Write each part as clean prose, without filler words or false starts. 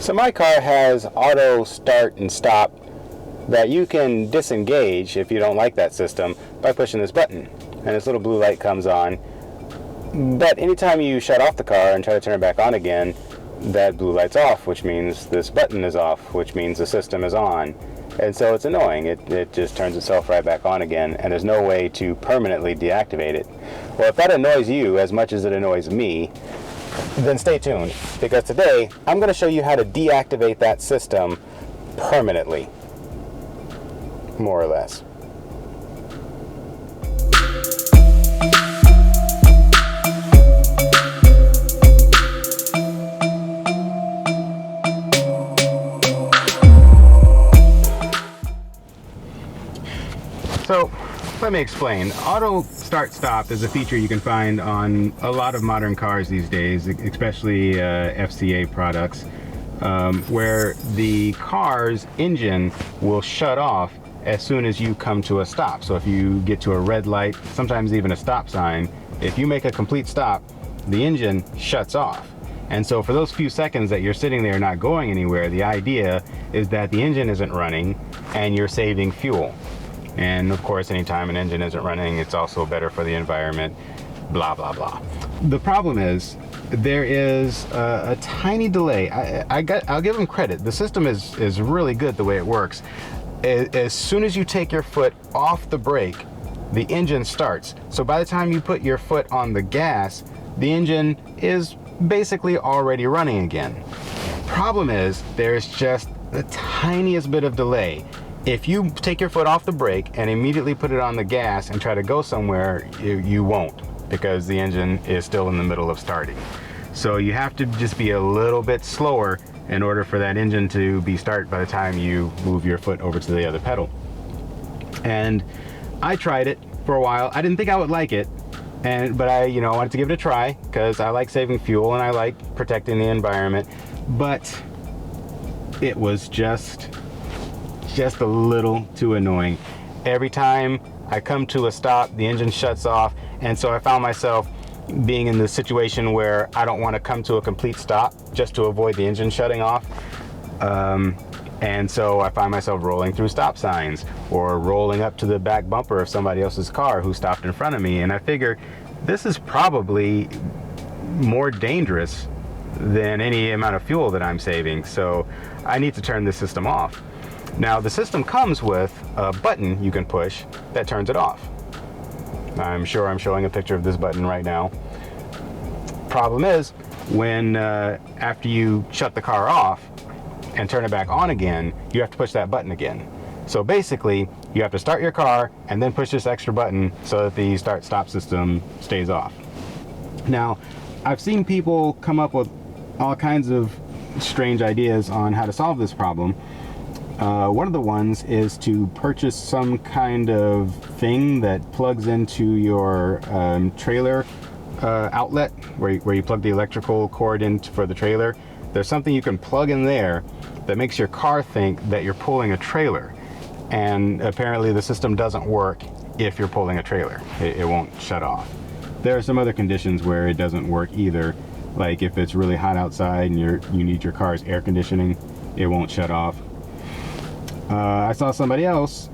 So my car has auto start and stop that you can disengage if you don't like that system by pushing this button, and this little blue light comes on. But anytime you shut off the car and try to turn it back on again, that blue light's off, which means this button is off, which means the system is on. And so it's annoying. It just turns itself right back on again, and there's no way to permanently deactivate it. Well, if that annoys you as much as it annoys me, then stay tuned, because today I'm going to show you how to deactivate that system permanently, more or less. So let me explain. Auto start stop is a feature you can find on a lot of modern cars these days, especially FCA products, where the car's engine will shut off as soon as you come to a stop. So if you get to a red light, sometimes even a stop sign, if you make a complete stop, the engine shuts off. And so for those few seconds that you're sitting there not going anywhere, the idea is that the engine isn't running and you're saving fuel. And of course, anytime an engine isn't running, it's also better for the environment, blah, blah, blah. The problem is there is a tiny delay. I'll give them credit. The system is really good the way it works. As soon as you take your foot off the brake, the engine starts. So by the time you put your foot on the gas, the engine is basically already running again. Problem is, there's just the tiniest bit of delay. If you take your foot off the brake and immediately put it on the gas and try to go somewhere, you won't, because the engine is still in the middle of starting. So you have to just be a little bit slower in order for that engine to be start by the time you move your foot over to the other pedal. And I tried it for a while. I didn't think I would like it, but I wanted to give it a try because I like saving fuel and I like protecting the environment. But it was just a little too annoying. Every time I come to a stop, the engine shuts off, and so I found myself being in the situation where I don't want to come to a complete stop just to avoid the engine shutting off. And so I find myself rolling through stop signs or rolling up to the back bumper of somebody else's car who stopped in front of me, and I figure this is probably more dangerous than any amount of fuel that I'm saving, so I need to turn this system off. Now, the system comes with a button you can push that turns it off. I'm sure I'm showing a picture of this button right now. Problem is, when after you shut the car off and turn it back on again, you have to push that button again. So basically, you have to start your car and then push this extra button so that the start-stop system stays off. Now, I've seen people come up with all kinds of strange ideas on how to solve this problem. One of the ones is to purchase some kind of thing that plugs into your trailer outlet where you plug the electrical cord in for the trailer. There's something you can plug in there that makes your car think that you're pulling a trailer, and apparently the system doesn't work if you're pulling a trailer. It won't shut off. There are some other conditions where it doesn't work either, like if it's really hot outside and you need your car's air conditioning, it won't shut off. I saw somebody else,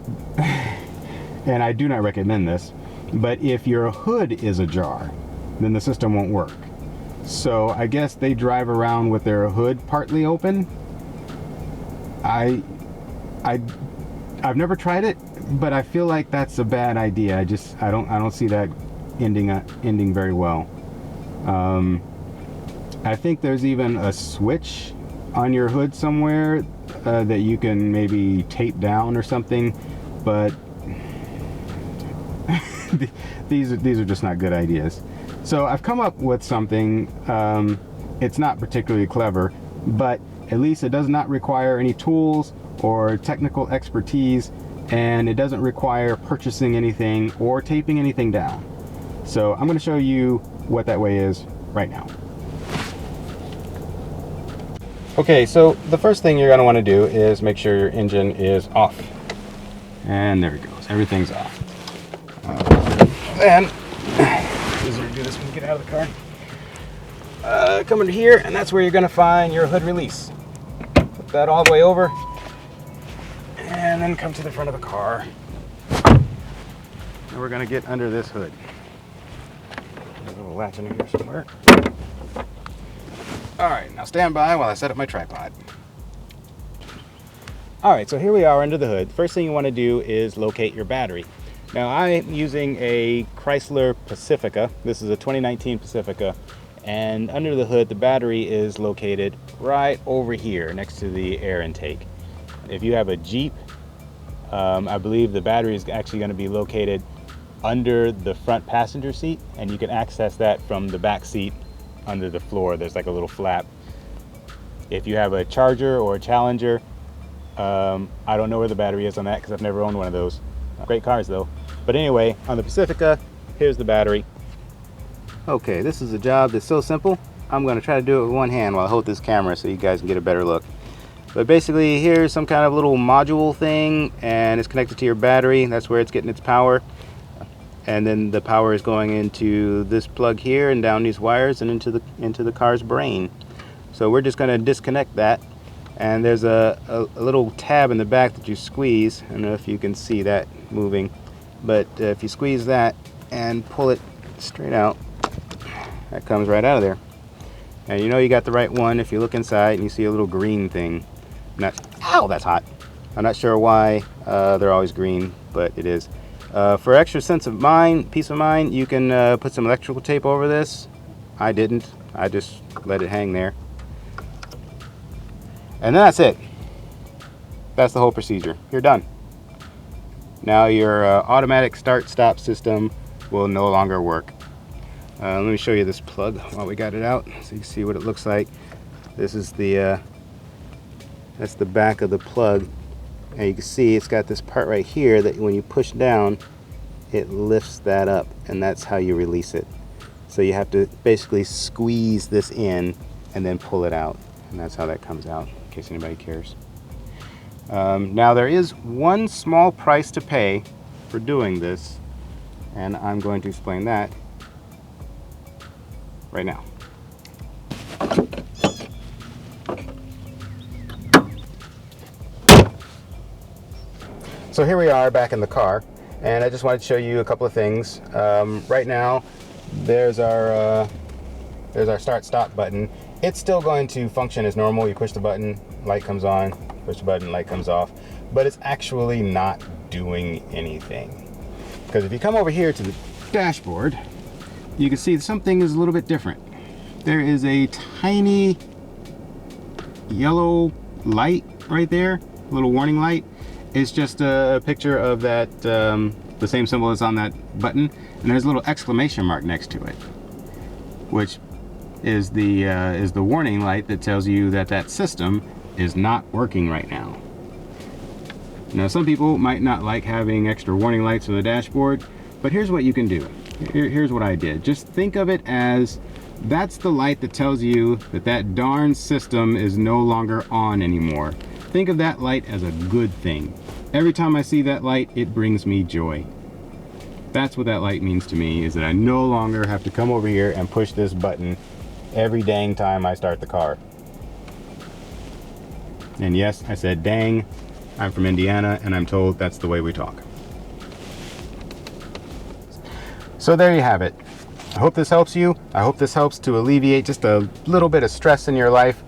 and I do not recommend this, but if your hood is ajar, then the system won't work. So I guess they drive around with their hood partly open. I've never tried it, but I feel like that's a bad idea. I don't see that ending very well. I think there's even a switch on your hood somewhere that you can maybe tape down or something, but these are just not good ideas. So I've come up with something. It's not particularly clever, but at least it does not require any tools or technical expertise, and it doesn't require purchasing anything or taping anything down. So I'm going to show you what that way is right now. Okay, so the first thing you're going to want to do is make sure your engine is off. And there it goes. Everything's off. Then, easier to do this when you get out of the car. Come under here, and that's where you're going to find your hood release. flip that all the way over and then come to the front of the car. And we're gonna get under this hood. There's a little latch in here somewhere. All right, now stand by while I set up my tripod. All right, so here we are under the hood. First thing you want to do is locate your battery. Now I'm using a Chrysler Pacifica. This is a 2019 Pacifica, and under the hood the battery is located right over here next to the air intake. If you have a Jeep, I believe the battery is actually going to be located under the front passenger seat, and you can access that from the back seat under the floor. There's like a little flap. If you have a Charger or a Challenger, I don't know where the battery is on that because I've never owned one of those. Great cars though. But anyway, on the Pacifica, here's the battery. Okay, this is a job that's so simple. I'm going to try to do it with one hand while I hold this camera so you guys can get a better look. But basically, here's some kind of little module thing, and it's connected to your battery. That's where it's getting its power. And then the power is going into this plug here and down these wires and into the car's brain. So we're just going to disconnect that. And there's a little tab in the back that you squeeze. I don't know if you can see that moving, but if you squeeze that and pull it straight out, that comes right out of there. And you know you got the right one if you look inside and you see a little green thing. Ow, that's hot. I'm not sure why they're always green, but it is. For extra peace of mind, you can put some electrical tape over this. I didn't. I just let it hang there. And then that's it. That's the whole procedure. You're done. Now your automatic start-stop system will no longer work. Let me show you this plug while we got it out so you can see what it looks like. This is that's the back of the plug. And you can see it's got this part right here that when you push down, it lifts that up, and that's how you release it. So you have to basically squeeze this in and then pull it out. And that's how that comes out, in case anybody cares. Now there is one small price to pay for doing this, and I'm going to explain that right now. So here we are back in the car, and I just wanted to show you a couple of things. Right now, there's our start-stop button. It's still going to function as normal. You push the button, light comes on, push the button, light comes off, but it's actually not doing anything. Because if you come over here to the dashboard, you can see something is a little bit different. There is a tiny yellow light right there, a little warning light. It's just a picture of that, the same symbol as on that button, and there's a little exclamation mark next to it, which is the warning light that tells you that that system is not working right now. Now some people might not like having extra warning lights on the dashboard, but here's what you can do. Here's what I did. Just think of it as that's the light that tells you that that darn system is no longer on anymore. Think of that light as a good thing. Every time I see that light, it brings me joy. That's what that light means to me, is that I no longer have to come over here and push this button every dang time I start the car. And yes, I said dang. I'm from Indiana, and I'm told that's the way we talk. So there you have it. I hope this helps you. I hope this helps to alleviate just a little bit of stress in your life.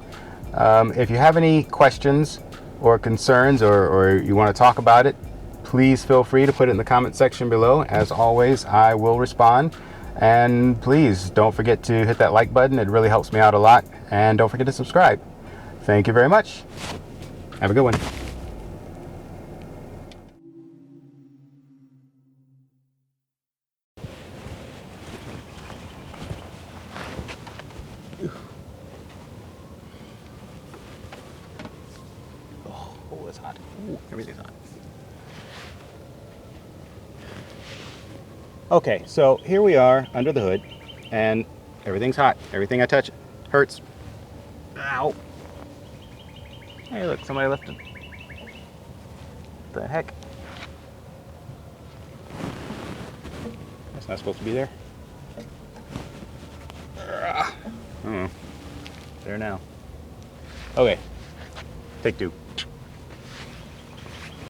If you have any questions or concerns, or you want to talk about it, please feel free to put it in the comment section below. As always, I will respond. And please don't forget to hit that like button. It really helps me out a lot. And don't forget to subscribe. Thank you very much. Have a good one. Oh, it's hot. Ooh, everything's hot. Okay, so here we are under the hood, and everything's hot. Everything I touch hurts. Ow. Hey, look, somebody left it. What the heck? That's not supposed to be there. Oh, there now. Okay. Take two.